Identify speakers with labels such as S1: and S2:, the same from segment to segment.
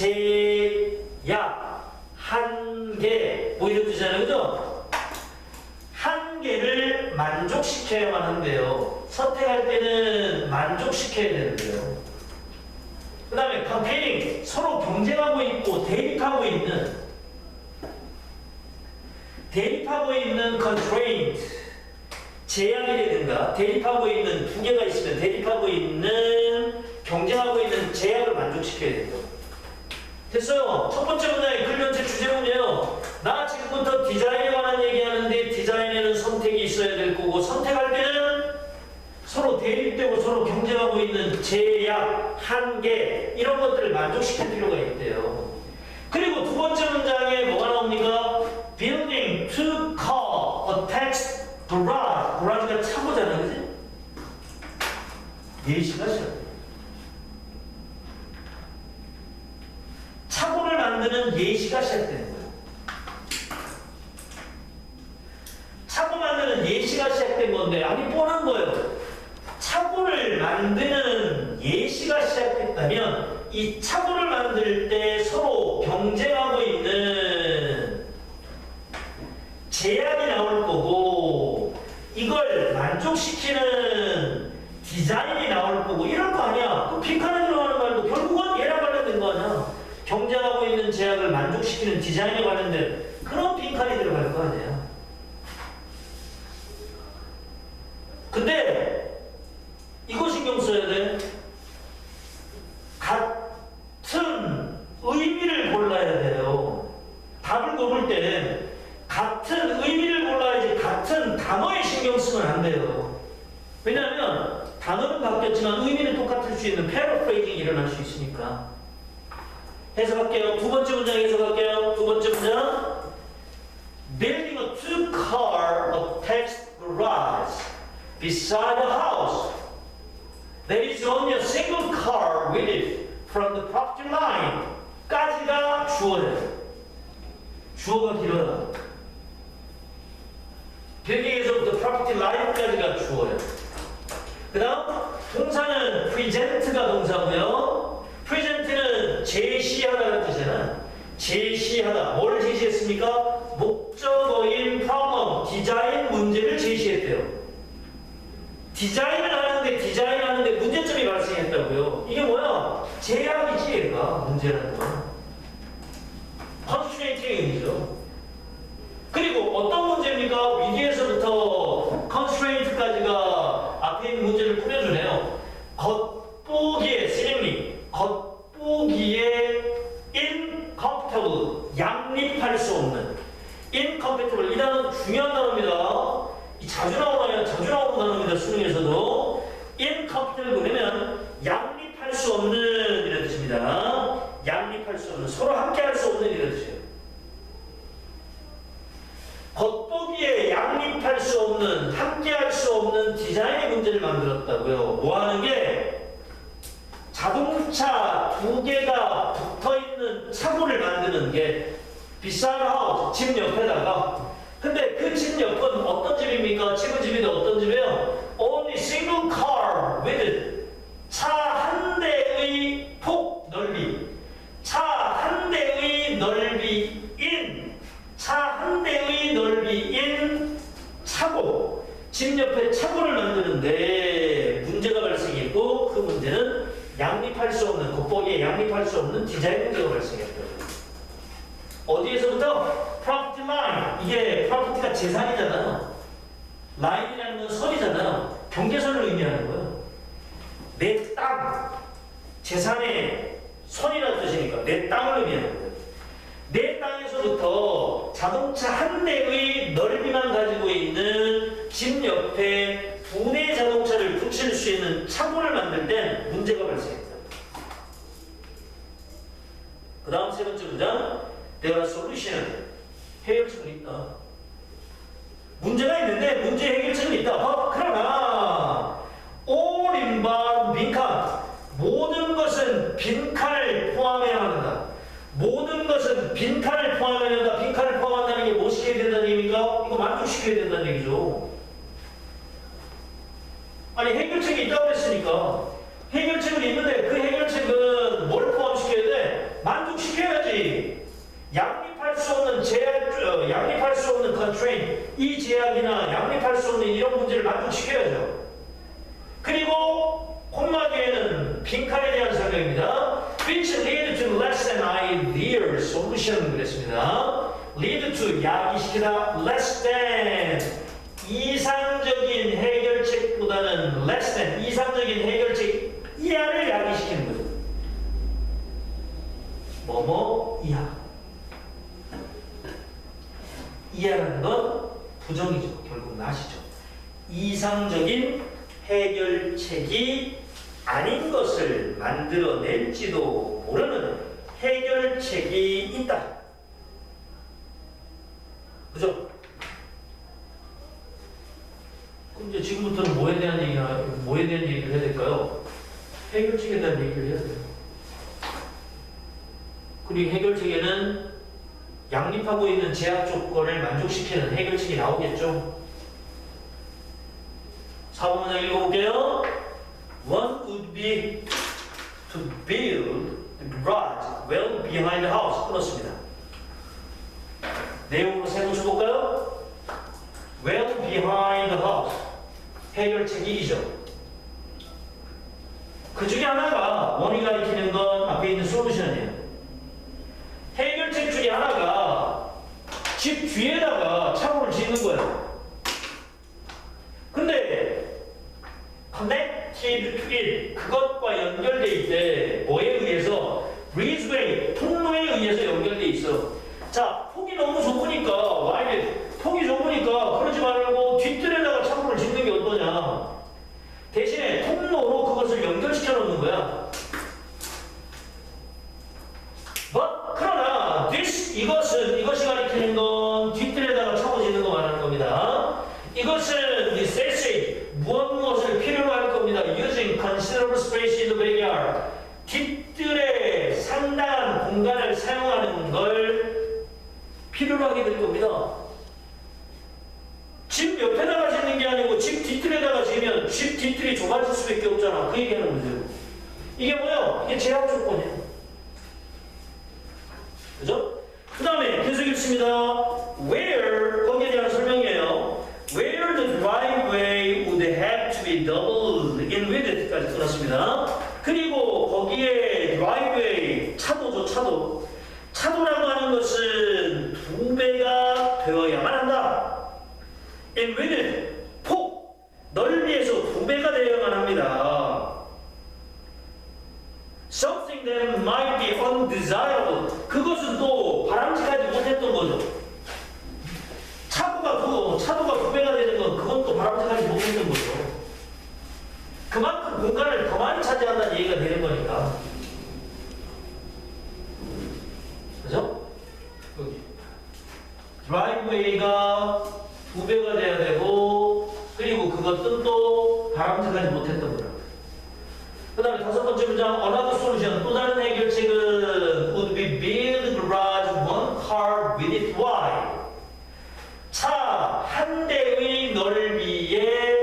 S1: 제약, 한계, 뭐 이런 뜻이잖아요. 그죠? 한계를 만족시켜야만 한대요. 선택할 때는 만족시켜야 되는데요. 그 다음에 competing, 서로 경쟁하고 있고 대립하고 있는 constraint, 제약이라든가 대립하고 있는 두 개가 있으면 대립하고 있는 경쟁하고 있는 제약을 만족시켜야 된다. 됐어요. 첫 번째 문장의 글전체 주제문이에요. 나 지금부터 디자인에 관한 얘기하는데 디자인에는 선택이 있어야 될 거고 선택할 때는 서로 대립되고 서로 경쟁하고 있는 제약, 한계 이런 것들을 만족시킬 필요가 있대요. 그리고 두 번째 문장에 뭐가 나옵니까? Building to call a text garage. garage가 차고잖아, 그지? 예시가 시작돼. 차고를 만드는 예시가 시작되는 거예요. 차고 만드는 예시가 시작된 건데, 아니 뻔한 거예요. 차고를 만드는 예시가 시작됐다면 이 차고를 만들 때 서로 경쟁하고 있는 제약이 나올 거고 이걸 만족시키는 디자인이 나올 거고 이럴 거 아니야. 그 빈칸에 들어가는 말도 결국은 얘랑 관련된 거 아니야. 경쟁하고 있는 제약을 만족시키는 디자인에 관련된 그런 빈칸이 들어갈 거 아니야. 근데 이거 신경 써야 돼. 같은 의미를 골라야 돼요. 답을 고를 때 같은 의미를 골라야지 같은 단어에 신경 쓰면 안 돼요. 왜냐하면 단어는 바뀌었지만 의미는 똑같을 수 있는 패러프레이징이 일어날 수 있으니까. 해석할게요. 두 번째 문장 해석할게요. 두 번째 문장. Building a two-car attached garage beside the house. There is only a single car with it from the property line. 까지가 주어예요. 주어가 길어요. 빌딩에서부터 property line까지가 주어예요. 그 다음 동사는 present가 동사고요. present는 제시하다는 뜻이잖아. 제시하다. 뭘 제시했습니까? 목적어인 problem, 디자인 문제를 제시했대요. 디자인을 하는데 문제점이 발생했다고요. 이게 뭐야? 제약이지 얘가 문제라는 건. constraint의 의미죠. 그리고 어떤 문제입니까? 위기에서부터 constraint까지가 앞에 있는 문제를 꾸며주네요. 겉보기에 seemingly, 겉보기에 incompatible, 양립할 수 없는 incompatible, 이 단어는 중요한 단어입니다. 자주 나오는 단어입니다. 수능에서도 incompatible 그러면 양립할 수 없는 이런 뜻입니다. 양립할 수 없는, 서로 함께할 수 없는 이런 뜻이에요. 겉보기에 양립할 수 없는, 함께할 수 없는 디자인의 문제를 만들었다고요. 뭐 하는 게 자동차 두 개가 붙어 있는 차고를 만드는 게 비싼 하우스, 집 옆에다가. 근데 그 집 옆은 어떤 집입니까? 지구집인데 어떤 집이에요? Only single car with it. 차 한 대의 폭 넓이. 차 한 대의 넓이인. 차 한 대의 넓이인 차고. 집 옆에 차고를 만드는데 문제가 발생했고 그 문제는 양립할 수 없는, 겉보기에 양립할 수 없는 디자인 문제가 발생했다. 어디에서부터? property line. 이게 property가 재산이잖아. line이라는 건 선이잖아. 경계선을 의미하는 거예요. 내 땅, 재산의 선이라는 뜻이니까 내 땅을 의미하는 거예요. 내 땅에서부터 자동차 한 대의 넓이만 가지고 있는 집 옆에 두 대의 자동차를 붙일 수 있는 차고를 만들 땐 문제가 발생했다. 그 다음 세 번째 문장. There are solutions. 해결책은 있다. 문제가 있는데 문제 해결책은 있다. 그러나 all involve 빈칸. 모든 것은 빈칸을 포함해야 한다. 모든 것은 빈칸을 포함해야 한다. 빈칸을 포함한다는 게 뭐 시켜야 된다는 얘기입니까? 이거 만족시켜야 된다는 얘기죠. 아니 해결책이 있다고 했으니까 해결책은 있는데 그 해결책은 뭘 포함시켜야 돼? 만족시켜야지. 양립할 수 없는 양립할 수 없는 constraint, 이 제약이나 양립할 수 없는 이런 문제를 만족시켜야죠. 그리고 콤마 뒤에는 빈칸에 대한 설명입니다. which lead to less than ideal solution 그랬습니다. lead to 야기시키다 less than 이상적인 해결책보다는 less than 이상적인 해결책 이하를 야기시키는 거죠. 뭐뭐 이하. 이하라는 건 부정이죠. 결국 나시죠. 이상적인 해결책이 아닌 것을 만들어낼지도 모르는 해결책이 있다. 그죠? 그럼 이제 지금부터는 뭐에 대한 얘기를 해야 될까요? 해결책에 대한 얘기를 해야 돼요. 그리고 해결책에는 양립하고 있는 제약 조건을 만족시키는 해결책이 나오겠죠. 4번문장 읽어볼게요. One would be to build the garage well behind the house. 끊었습니다. 내용으로 세고쳐볼까요? Well behind the house. 해결책이 이죠. 그 중에 하나가 원이 가리키는 건 앞에 있는 솔루션이에요. 해결책 중에 하나가 집 뒤에다가 차고를 짓는 거예요. 근데 connected to it 그것과 연결돼 있대. 뭐에 의해서? breezeway 통로에 의해서 연결돼 있어. 자, 폭이 너무 좁으니까 폭이 좁으니까 그러지 말고 뒷뜰에다가 차고를 짓는 게 어떠냐. 대신에 통로로 그것을 연결시켜 놓는 거야. 그러나 이것이 가리키는 건 뒷뜰에다가 차고 짓는 거 말하는 겁니다. 이것은 necessary 무엇을 필요로 할 겁니다. using considerable space in the backyard 뒷뜰에 상당한 공간을 사용하는 걸 필요로 하게 될 겁니다. 집 옆에다가 짓는 게 아니고 집 뒷뜰에다가 지으면 집 뒷뜰이 좁아질 수밖에 없잖아. 그 얘기하는 거죠. 이게 뭐예요? 이게 제약 조건이에요. 그죠? 그 다음에 계속 읽습니다. Where 거기에 대한 설명이에요. Where the driveway would have to be doubled in width까지 끊었습니다. 그리고 거기에 driveway 차도죠. 차도라고 하는 것은 2배가 되어야만 한다. in width 폭 넓이에서 2배가 되어야만 합니다. Something that might be undesirable. 그것은 또 바람직하지 못했던 거죠. 차도가 2배가 되는 건 그건 또 바람직하지 못했던 거죠. 그만큼 공간을 더 많이 차지한다는 얘기가 되는 거니까. 그죠? 여기. 드라이브웨이가 2배가 돼야 되고, 그리고 그것은 또 바람직하지 못했던 거라고. 그 다음에 5번째 문장, another solution, 또 다른 해결책은 would be build garage one car with it wide. 차 한 대의 넓이에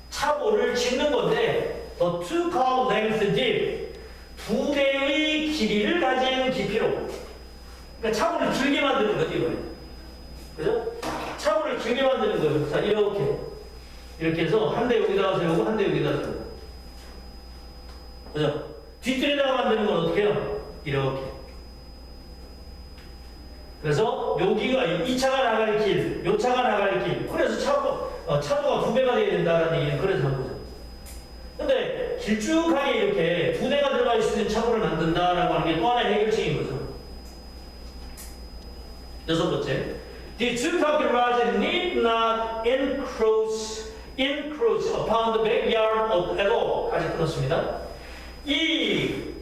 S1: 차고를 짓는 건데 the two car length deep 2배의 길이를 가진 깊이로. 그러니까 차고를 길게 만드는 거지 이거는. 그죠? 차고를 길게 만드는 거예요. 자, 이렇게 해서 한 대 여기다가 세우고 한 대 여기다가 세우고. 그죠? 뒷뜰에다가 만드는 건 어떻게 해요? 이렇게. 그래서 여기가 이 차가 나갈 길, 요 차가 나갈 길. 그래서 차도가 2배가 돼야 된다는 얘기는 그래서 한 거죠. 근데 길쭉하게 이렇게 2대가 들어가 있는 차고를 만든다라고 하는 게 또 하나의 해결책인 거죠. 6번째. The two-car garage need not encroach upon the backyard at all. 까지 끊었습니다. 이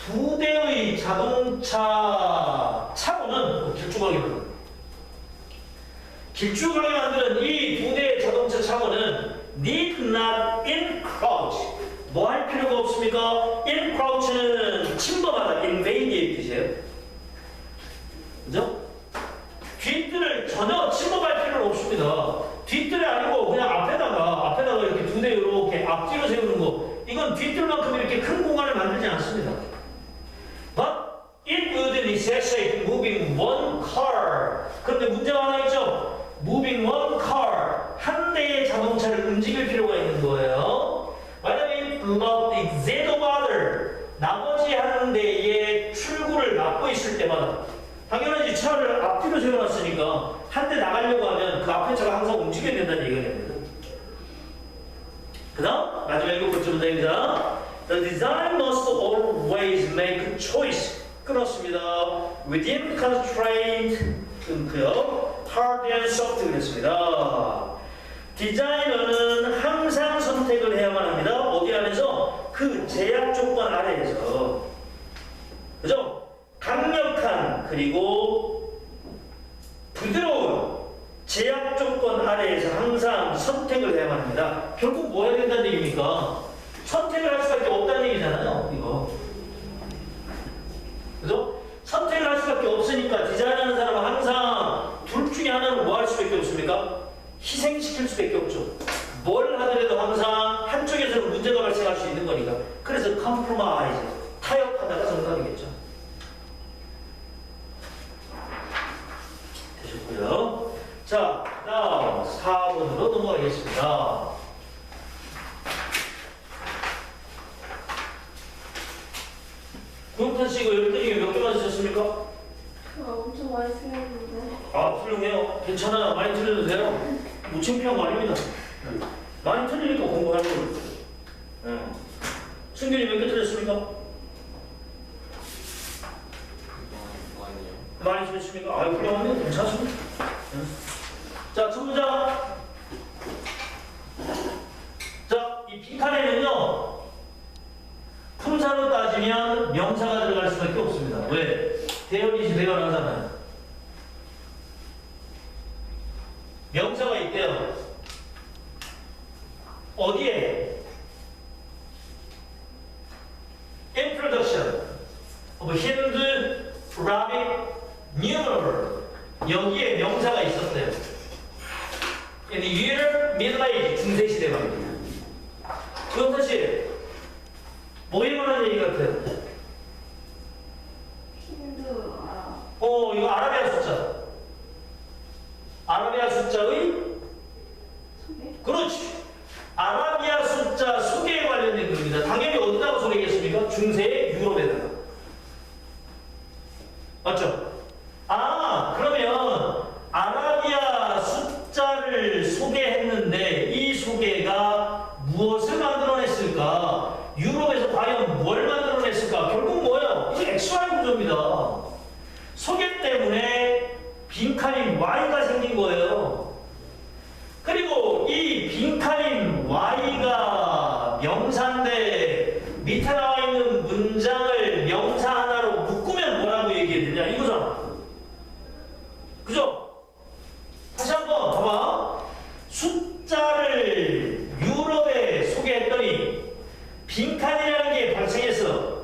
S1: 2대의 자동차 차고는 길쭉하게 만드는 이 2대의 자동차 차고는 need not encroach. 뭐 할 필요가 없습니까? encroach는 침범하다, invade의 뜻이에요. 그죠? 뒷뜰을 전혀 침범할 필요는 없습니다. 뒷뜰이 아니고 그냥 앞에다가 이렇게 2대 이렇게 앞뒤로 세우는 거. 이건 뒷뜰만큼 이렇게 큰 공간을 만들지 않습니다. But 차를 앞뒤로 세워놨으니까 한 대 나가려고 하면 그 앞에 차가 항상 움직여야 된다는 얘기가 됩니다. 그 다음 마지막 7번째 문장입니다. The design must always make a choice. 그렇습니다. Within constraint, 끊고요. hard and soft 그랬습니다. 디자이너는 항상 선택을 해야만 합니다. 어디 안에서? 그 제약 조건 아래에서. 그죠? 강력한 그리고 부드러운 제약 조건 아래에서 항상 선택을 해야만 합니다. 결국 뭐 해야 된다는 얘기입니까? 선택을 할 수밖에 없다는 얘기잖아요. 이거. 그죠? 선택을 할 수밖에 없으니까 디자인하는 사람은 항상 둘 중에 하나는 뭐 할 수밖에 없습니까? 희생시킬 수밖에 없죠. 뭘 하더라도 항상 한쪽에서는 문제가 발생할 수 있는 거니까. 그래서 컴프로마이즈, 타협하다가 정답이겠죠. 되셨고요. 자, 다음 4번으로 넘어가겠습니다. 구용탄 씨 이거 10개 중에 몇 개 맞으셨습니까?
S2: 엄청 많이 생겼는데.
S1: 아, 훌륭해요. 괜찮아요. 많이 틀려도 돼요. 뭐 창피한 거 아닙니다. 많이 틀리니까 공부하는 거예요. 네. 승균이 몇 개 틀렸습니까? 많이 틀렸습니까? 아, 훌륭하네요. 괜찮습니다. 네. 자, 첫 문장. 자, 이 빈칸에는요, 품사로 따지면 명사가 들어갈 수밖에 없습니다. 왜? 대열이지 대열하잖아요. 명사가 있대요. 어디에? Introduction of Hindu Rabbit Numeral. 여기에 명사가 있었대요. In the year Middle Age, 중세시대 말입니다. 조영선 씨, 뭐에 관한 얘기 같아요?
S2: 힌두 알아.
S1: 이거 아라비아 숫자. 아라비아 숫자의
S2: 소개?
S1: 그렇지. 아라비아 숫자 소개에 관련된 겁니다. 당연히 어디다가 소개했습니까? 중세의 유럽에다가. 맞죠? 아, 그러면 아라비아 숫자를 소개했는데 이 소개가 무엇을 만들어냈을까? 유럽에서 과연 뭘 만들어냈을까? 결국 뭐예요? 이게 XY 구조입니다. 소개 때문에 빈칸인 Y가 생긴 거예요. 그리고 이 빈칸인 Y가 명사인데 밑에 나와 있는 문장을 명사 하나로 묶으면 뭐라고 얘기해야 되냐? 이거잖아. 그죠? 다시 한번 봐봐. 숫자를 유럽에 소개했더니 빈칸이라는 게 발생했어.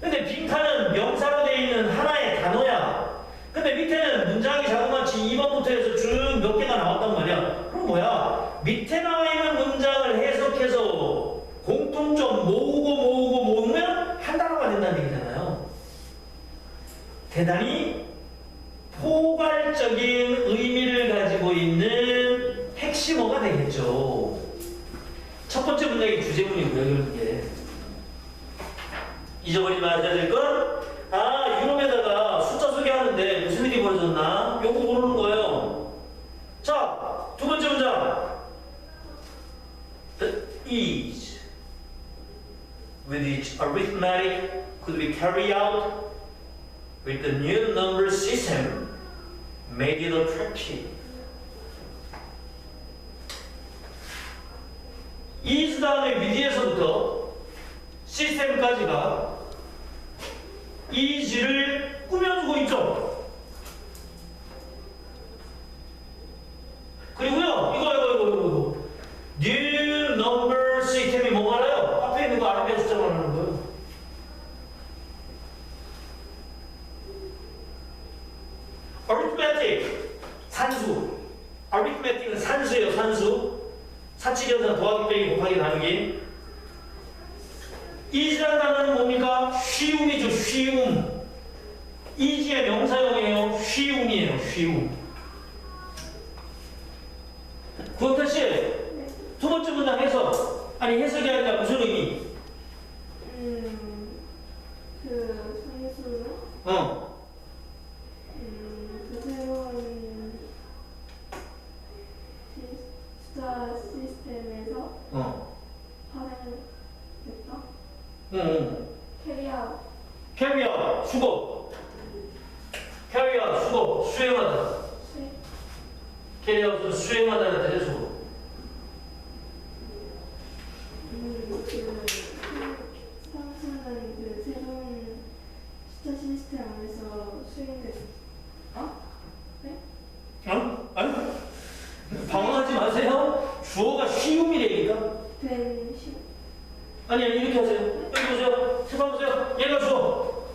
S1: 근데 빈칸은 명사로 되어 있는 하나의 단어야. 근데 밑에는 문장이 자그마치 2번부터 해서 쭉 몇 개가 나왔단 말이야. 그럼 뭐야? 밑에 나와 있는 문장을 해석해서 공통점 모으면 한 단어가 된다는 얘기잖아요. 대단히 포괄적인 의미를 가지고 있는 핵심어가 되겠죠. 첫 번째 문장이 주제문이고요, 결국에. 잊어버리지 말아야 될 건, 아, 유럽에다가 숫자 소개하는데 무슨 일이 벌어졌나? 요거 모르는 거예요. 자, 두 번째 문장. The ease with which arithmetic could be carried out with the new number system made it attractive. ease 다음에 with에서부터 시스템까지가 easy를 꾸며주고 있죠. 그리고요, 이거. new number 시스템이 뭐가 알아요? 앞에 있는 거 아라비아 숫자 말하는 거예요. arithmetic, 산수. arithmetic은 산수예요, 산수. 사칙연산 더하기 빼기 곱하기 나누기. easy라는 단어는 뭡니까? 쉬움이죠, 쉬움. easy의 명사형이에요. 쉬움이에요, 쉬움. 구원태 씨, 두 번째 문장 해석. 아니, 해석이 아니라 무슨 의미?
S2: 그 선수는 숫자 시스템에서 발행됐다. 캐리아웃.
S1: 캐리아웃 수고. 캐리아웃 수고. 수행하다.
S2: 수행.
S1: 캐리아웃은 수행하다는 뜻의 수고.
S2: 상수는 그 새로운 숫자 시스템 안에서 수행됐다. 네?
S1: 아니 방황하지 마세요. 주어가 쉬움이래니까.
S2: 된 시.
S1: 아니 이렇게 하세요. 여기 보세요. 제발 보세요. 얘가 주어.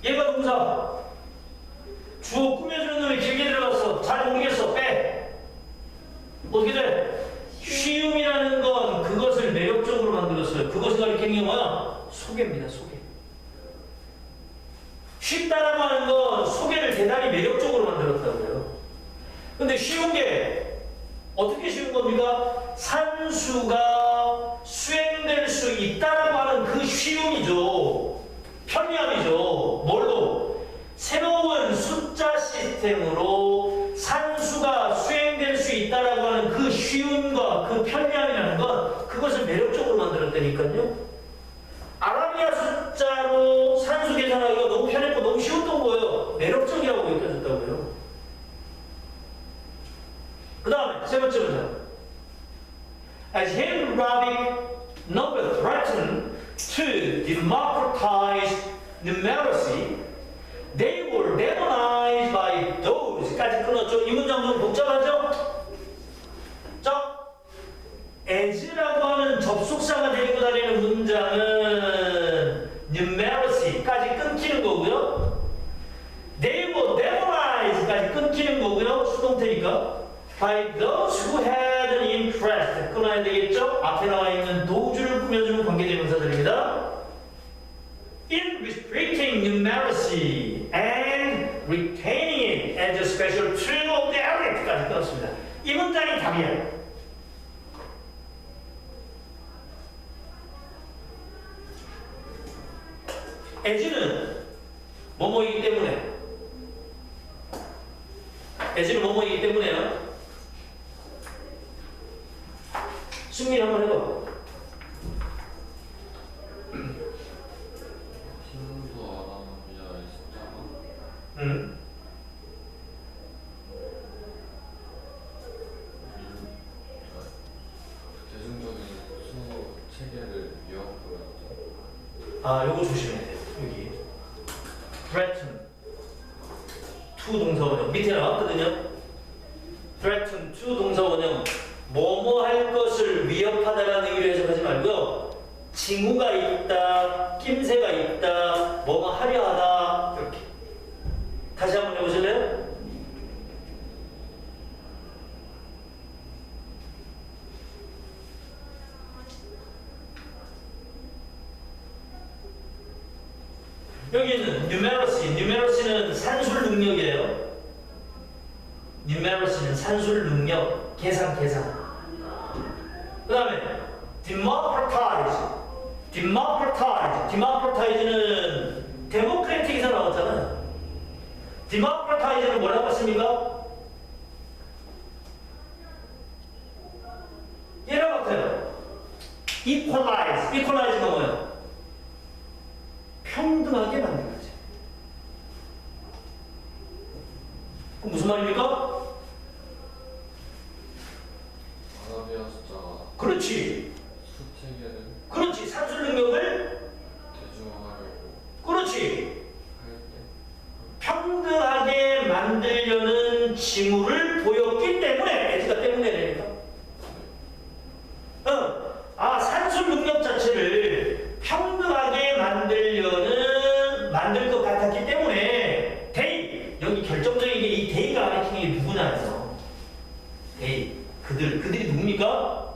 S1: 얘가 동사. 주어 꾸며주는 놈이 길게 들어갔어. 잘 모르겠어. 빼. 어떻게 돼? 쉬움이라는 건 그것을 매력적으로 만들었어요. 그것을 가리키는 게 뭐야? 소개입니다. 소개. 쉽다라고 하는 건 소개를 대단히 매력적으로 만들었다고요. 근데 쉬운 게 어떻게 쉬운 겁니까? 산수가 수행될 수 있다라고 하는 그 쉬움이죠. 편리함이죠. 뭘로? 새로운 숫자 시스템으로 산수가 수행될 수 있다라고 하는 그 쉬움과 그 편리함이라는 건 그것을 매력적으로 만들었다니까요. 아라비아 숫자로 산수 계산하기가 너무 편했고 너무 쉬웠던 거예요. 매력적이라고 느껴졌다고요. 그 다음에 세 번째 문장. As Arabic number threatened to democratize numeracy, they were demonized by those.까지 끊었죠. 이 문장 좀 복잡하죠? 자, as라고 하는 접속사가 데리고 다니는 문장은 numeracy까지 끊기는 거고요. They were demonized까지 끊기는 거고요. 수동태니까. By those who had an interest. 끊어야 되겠죠? 앞에 나와 있는 도주를 꾸며주는 관계대명사들입니다. In restricting numeracy and retaining it as a special tool of the elite까지 끊었습니다. 이 문장이 답이야. as는 뭐뭐이기 때문에 as는 뭐뭐이기 때문에요. 승리 한번 해봐.
S3: 힌두 아라비아의 숫자가 대중적인 수 체계를 위협하였죠.
S1: 아, 요거 조심해야 돼요. 여기 threaten to 동사 원형 밑에 나왔거든요. threaten to 동사 원형 뭐뭐 할 것을 위협하다라는 의미로 해석하지 말고요. 징후가 있다, 낌새가 있다, 뭐뭐 하려 하다 이렇게. 다시 한번 해보실래요? 여기는 numeracy는 산술 능력이에요. numeracy는 산술 능력, 계산. 그 다음에 democratize는 데모크래틱에서 나왔잖아요. democratize는 뭐라고 했습니까? 얘랑 같아요. equalize가 뭐예요? 평등하게 만든 거지. 그럼 무슨 말입니까?
S3: 아라비아 숫자가
S1: 그렇지.
S3: 수 체계를
S1: 그렇지. 산술 능력을
S3: 대중화하려고
S1: 그렇지.
S3: 할 때
S1: 평등하게 만들려는 징후를 보였기 때문에 에즈가 때문에 되니까. 산술 능력 자체를 평등하게 만들 것 같았기 때문에 they 여기 결정적인 게 이 they가 가리키는 게 누구냐에서 they 그들이 누굽니까?